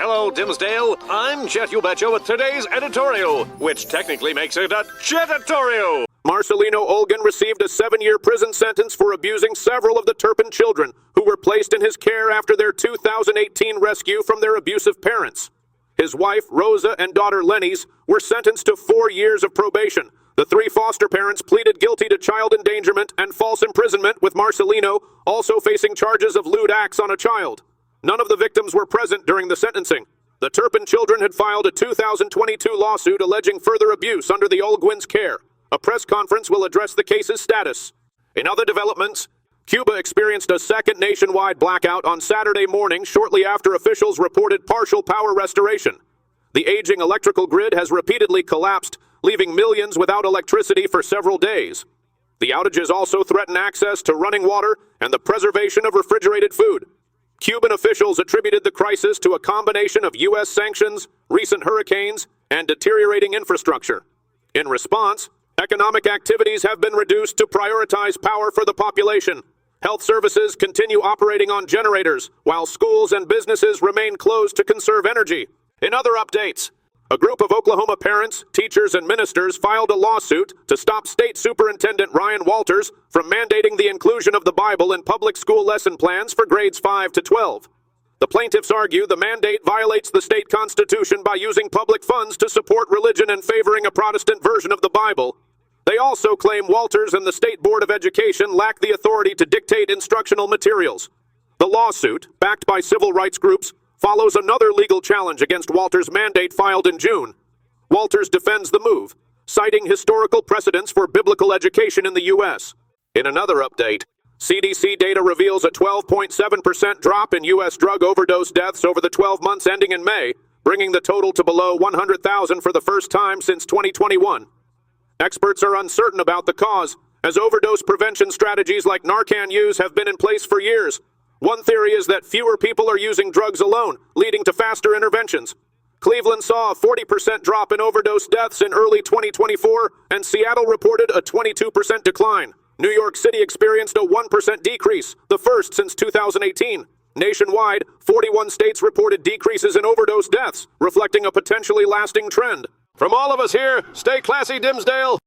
Hello, Dimsdale. I'm Jet You Betcha with today's editorial, which technically makes it a Jetatorial. Marcelino Olgan received a 7-year prison sentence for abusing several of the Turpin children who were placed in his care after their 2018 rescue from their abusive parents. His wife, Rosa, and daughter, Lenny's, were sentenced to 4 years of probation. The 3 foster parents pleaded guilty to child endangerment and false imprisonment, with Marcelino also facing charges of lewd acts on a child. None of the victims were present during the sentencing. The Turpin children had filed a 2022 lawsuit alleging further abuse under the Olguins' care. A press conference will address the case's status. In other developments, Cuba experienced a second nationwide blackout on Saturday morning shortly after officials reported partial power restoration. The aging electrical grid has repeatedly collapsed, leaving millions without electricity for several days. The outages also threaten access to running water and the preservation of refrigerated food. Cuban officials attributed the crisis to a combination of U.S. sanctions, recent hurricanes, and deteriorating infrastructure. In response, economic activities have been reduced to prioritize power for the population. Health services continue operating on generators, while schools and businesses remain closed to conserve energy. In other updates, a group of Oklahoma parents, teachers, and ministers filed a lawsuit to stop State Superintendent Ryan Walters from mandating the inclusion of the Bible in public school lesson plans for grades 5 to 12. The plaintiffs argue the mandate violates the state constitution by using public funds to support religion and favoring a Protestant version of the Bible. They also claim Walters and the State Board of Education lack the authority to dictate instructional materials. The lawsuit, backed by civil rights groups, follows another legal challenge against Walters' mandate filed in June. Walters defends the move, citing historical precedents for biblical education in the U.S. In another update, CDC data reveals a 12.7% drop in U.S. drug overdose deaths over the 12 months ending in May, bringing the total to below 100,000 for the first time since 2021. Experts are uncertain about the cause, as overdose prevention strategies like Narcan use have been in place for years. One theory is that fewer people are using drugs alone, leading to faster interventions. Cleveland saw a 40% drop in overdose deaths in early 2024, and Seattle reported a 22% decline. New York City experienced a 1% decrease, the first since 2018. Nationwide, 41 states reported decreases in overdose deaths, reflecting a potentially lasting trend. From all of us here, stay classy, Dimsdale.